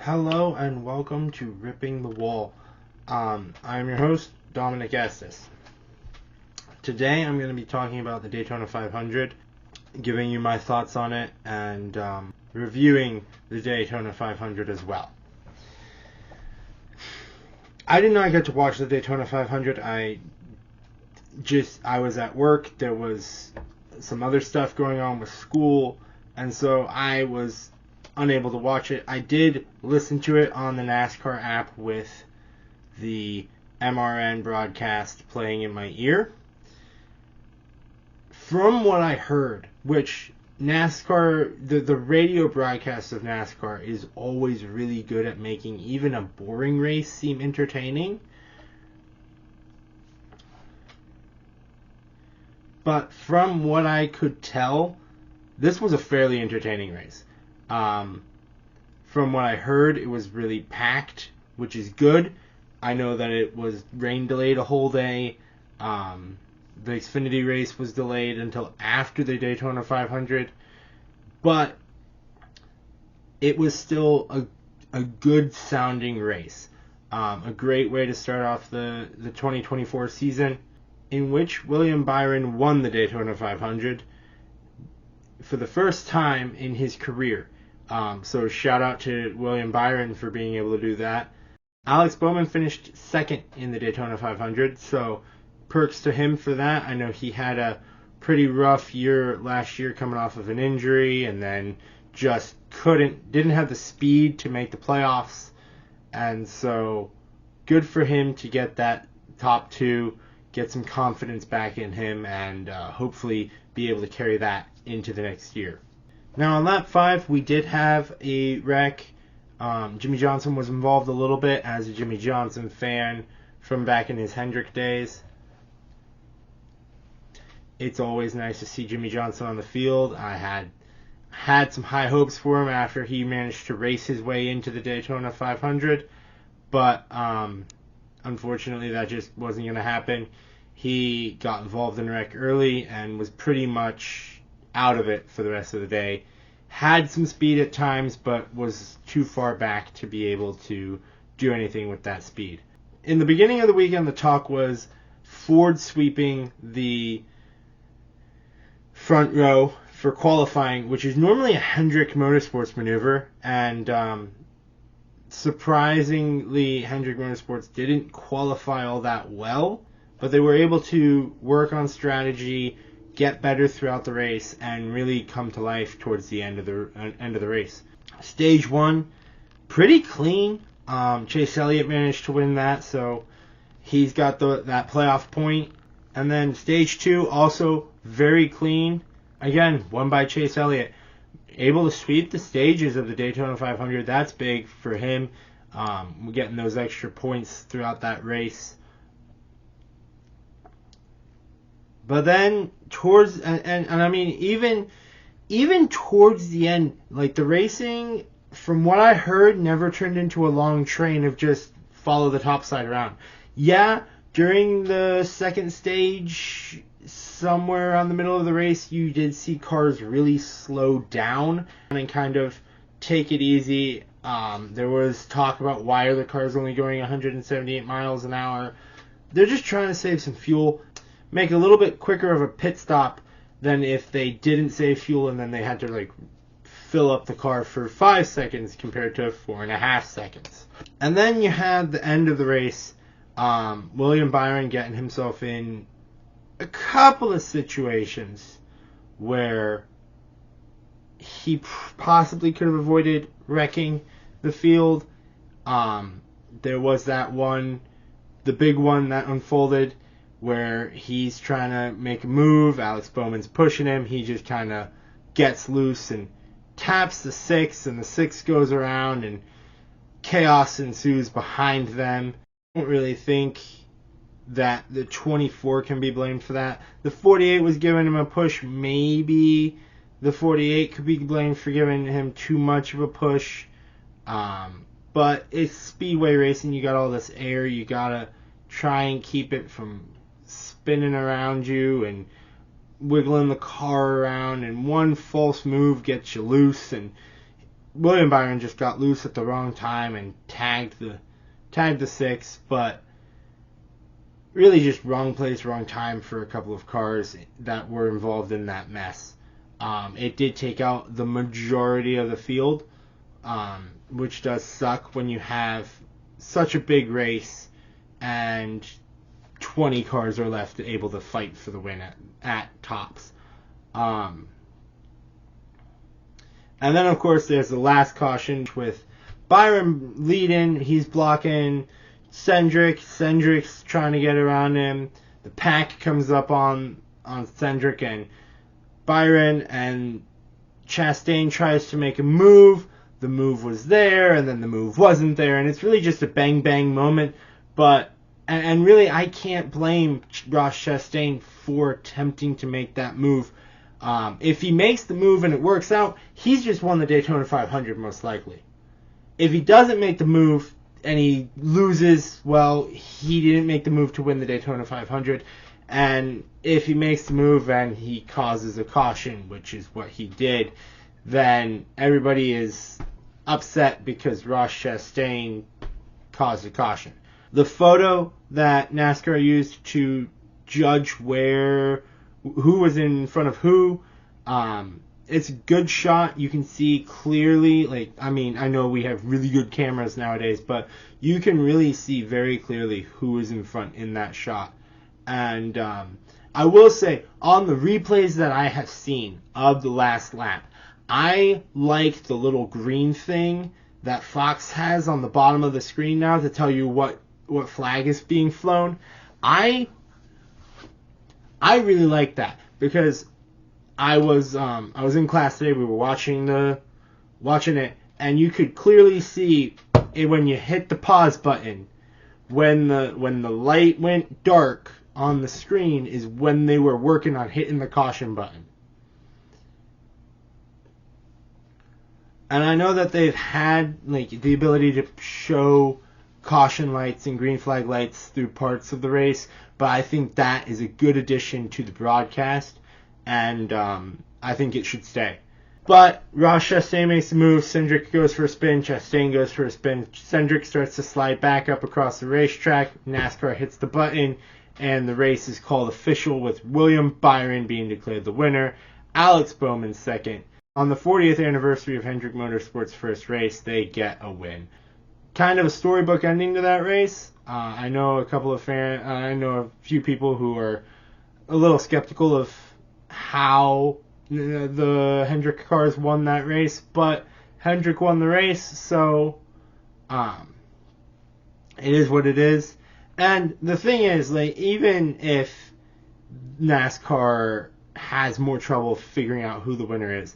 Hello and welcome to Ripping the Wall. I'm your host, Dominic Estes. Today I'm going to be talking about the Daytona 500, giving you my thoughts on it, and reviewing the Daytona 500 as well. I did not get to watch the Daytona 500. I was at work. There was some other stuff going on with school, and so I was unable to watch it. I did listen to it on the NASCAR app with the MRN broadcast playing in my ear. From what I heard, which NASCAR, the radio broadcast of NASCAR is always really good at making even a boring race seem entertaining. But from what I could tell, this was a fairly entertaining race. From what I heard, it was really packed, which is good. I know that it was rain delayed a whole day. The Xfinity race was delayed until after the Daytona 500, but it was still a good sounding race. A great way to start off the 2024 season, in which William Byron won the Daytona 500 for the first time in his career. So shout out to William Byron for being able to do that. Alex Bowman finished second in the Daytona 500, so perks to him for that. I know he had a pretty rough year last year coming off of an injury, and then just didn't have the speed to make the playoffs, and so good for him to get that top two, get some confidence back in him, and hopefully be able to carry that into the next year. Now on lap 5, we did have a wreck. Jimmy Johnson was involved a little bit as a Jimmy Johnson fan from back in his Hendrick days. It's always nice to see Jimmy Johnson on the field. I had some high hopes for him after he managed to race his way into the Daytona 500, but unfortunately that just wasn't going to happen. He got involved in a wreck early and was pretty much out of it for the rest of the day. Had some speed at times, but was too far back to be able to do anything with that speed. In the beginning of the weekend, the talk was Ford sweeping the front row for qualifying, which is normally a Hendrick Motorsports maneuver, and surprisingly, Hendrick Motorsports didn't qualify all that well, but they were able to work on strategy, get better throughout the race, and really come to life towards the end of the race. Stage 1, pretty clean. Chase Elliott managed to win that, so he's got that playoff point. And then Stage 2, also very clean. Again, won by Chase Elliott. Able to sweep the stages of the Daytona 500. That's big for him. We're getting those extra points throughout that race. But then towards and I mean even towards the end, like the racing, from what I heard, never turned into a long train of just follow the top side around. Yeah, during the second stage, somewhere around the middle of the race, you did see cars really slow down and kind of take it easy. There was talk about why are the cars only going 178 miles an hour. They're just trying to save some fuel, make a little bit quicker of a pit stop than if they didn't save fuel and then they had to fill up the car for 5 seconds compared to 4.5 seconds. And then you had the end of the race, William Byron getting himself in a couple of situations where he possibly could have avoided wrecking the field. There was that one, the big one that unfolded, where he's trying to make a move. Alex Bowman's pushing him. He just kind of gets loose and taps the 6, and the 6 goes around, and chaos ensues behind them. I don't really think that the 24 can be blamed for that. The 48 was giving him a push. Maybe the 48 could be blamed for giving him too much of a push. But it's speedway racing. You got all this air. You got to try and keep it from spinning around you and wiggling the car around, and one false move gets you loose, and William Byron just got loose at the wrong time and tagged the 6, but really just wrong place, wrong time for a couple of cars that were involved in that mess. It did take out the majority of the field, which does suck when you have such a big race and 20 cars are left able to fight for the win at tops. And then, of course, there's the last caution with Byron leading. He's blocking Cindric. Cindric's trying to get around him. The pack comes up on Cindric and Byron, and Chastain tries to make a move. The move was there, and then the move wasn't there, and it's really just a bang-bang moment. But and really, I can't blame Ross Chastain for attempting to make that move. If he makes the move and it works out, he's just won the Daytona 500 most likely. If he doesn't make the move and he loses, well, he didn't make the move to win the Daytona 500. And if he makes the move and he causes a caution, which is what he did, then everybody is upset because Ross Chastain caused a caution. The photo that NASCAR used to judge who was in front of who, it's a good shot. You can see clearly, I know we have really good cameras nowadays, but you can really see very clearly who is in front in that shot. And I will say, on the replays that I have seen of the last lap, I like the little green thing that Fox has on the bottom of the screen now to tell you what flag is being flown. I really like that because I was in class today. We were watching it, and you could clearly see it when you hit the pause button. When the light went dark on the screen is when they were working on hitting the caution button. And I know that they've had the ability to show caution lights and green flag lights through parts of the race, but I think that is a good addition to the broadcast, and I think it should stay. But Ross Chastain makes a move, Cindric goes for a spin, Chastain goes for a spin, Cindric starts to slide back up across the racetrack, NASCAR hits the button, and the race is called official with William Byron being declared the winner, Alex Bowman second. On the 40th anniversary of Hendrick Motorsports' first race, they get a win. Kind of a storybook ending to that race. I know a few people who are a little skeptical of how the Hendrick cars won that race, but Hendrick won the race, so it is what it is. And the thing is, even if NASCAR has more trouble figuring out who the winner is,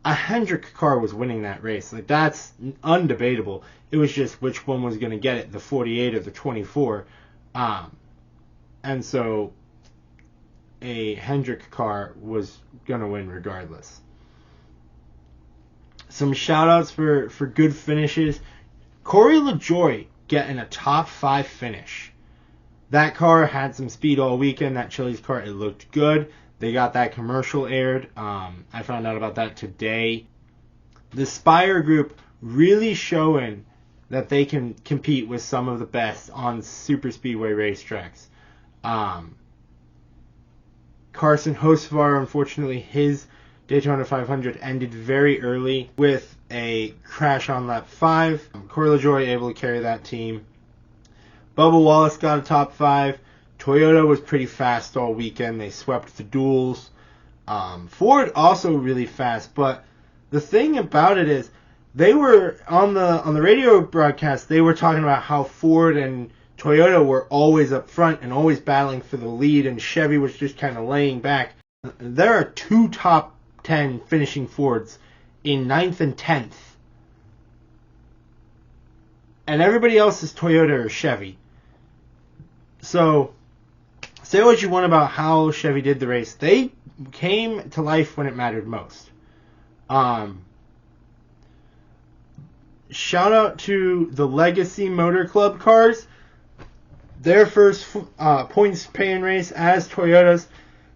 a Hendrick car was winning that race. That's undebatable. It was just which one was going to get it, the 48 or the 24. And so a Hendrick car was going to win regardless. Some shout-outs for good finishes. Corey LaJoie getting a top 5 finish. That car had some speed all weekend. That Chili's car, it looked good. They got that commercial aired. I found out about that today. The Spire Group really showing that they can compete with some of the best on super speedway racetracks. Carson Hocevar, unfortunately, his Daytona 500 ended very early with a crash on lap 5. Corey LaJoie able to carry that team. Bubba Wallace got a top 5. Toyota was pretty fast all weekend. They swept the duels. Ford also really fast, but the thing about it is they were on the radio broadcast. They were talking about how Ford and Toyota were always up front and always battling for the lead, and Chevy was just kind of laying back. There are 2 top 10 finishing Fords in 9th and 10th, and everybody else is Toyota or Chevy. So, say what you want about how Chevy did the race. They came to life when it mattered most. Shout out to the Legacy Motor Club cars. Their first points paying race as Toyotas.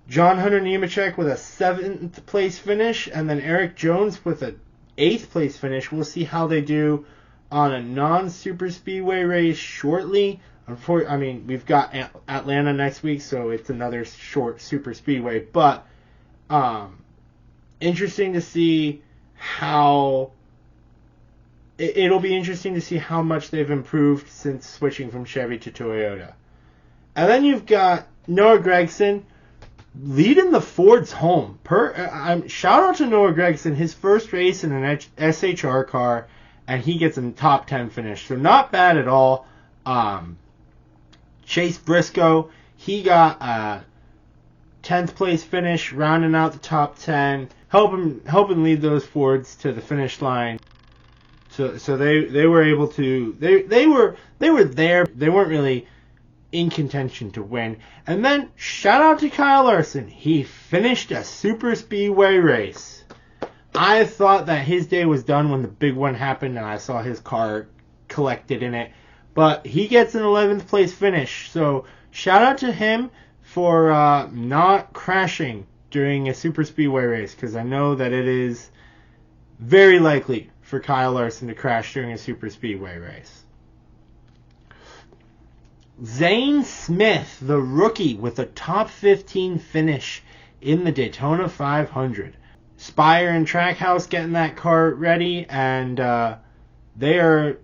John Hunter Nemechek with a 7th place finish, and then Eric Jones with a 8th place finish. We'll see how they do on a non-super speedway race shortly. We've got Atlanta next week, so it's another short super speedway. But interesting to see how it'll be interesting to see how much they've improved since switching from Chevy to Toyota. And then you've got Noah Gragson leading the Fords home. Shout out to Noah Gragson, his first race in an SHR car, and he gets a top 10 finish. So not bad at all. Chase Briscoe, he got a 10th place finish, rounding out the top 10, helping lead those Fords to the finish line. So they were able to they were there. They weren't really in contention to win. And then shout out to Kyle Larson. He finished a super speedway race. I thought that his day was done when the big one happened and I saw his car collected in it. But he gets an 11th place finish. So shout out to him for not crashing during a super speedway race, because I know that it is very likely for Kyle Larson to crash during a super speedway race. Zane Smith, the rookie, with a top 15 finish in the Daytona 500. Spire and Trackhouse getting that car ready, and they are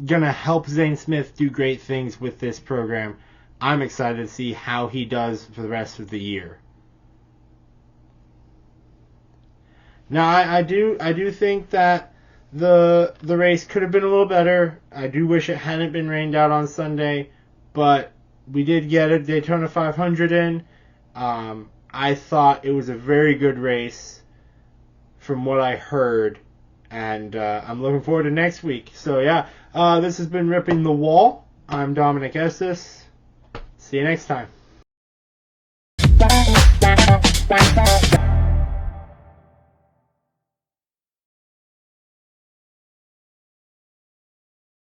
going to help Zane Smith do great things with this program. I'm excited to see how he does for the rest of the year. Now, I do think that the race could have been a little better. I do wish it hadn't been rained out on Sunday, but we did get a Daytona 500 in. I thought it was a very good race from what I heard, and I'm looking forward to next week. So yeah, this has been Ripping the Wall. I'm Dominic Estes. See you next time.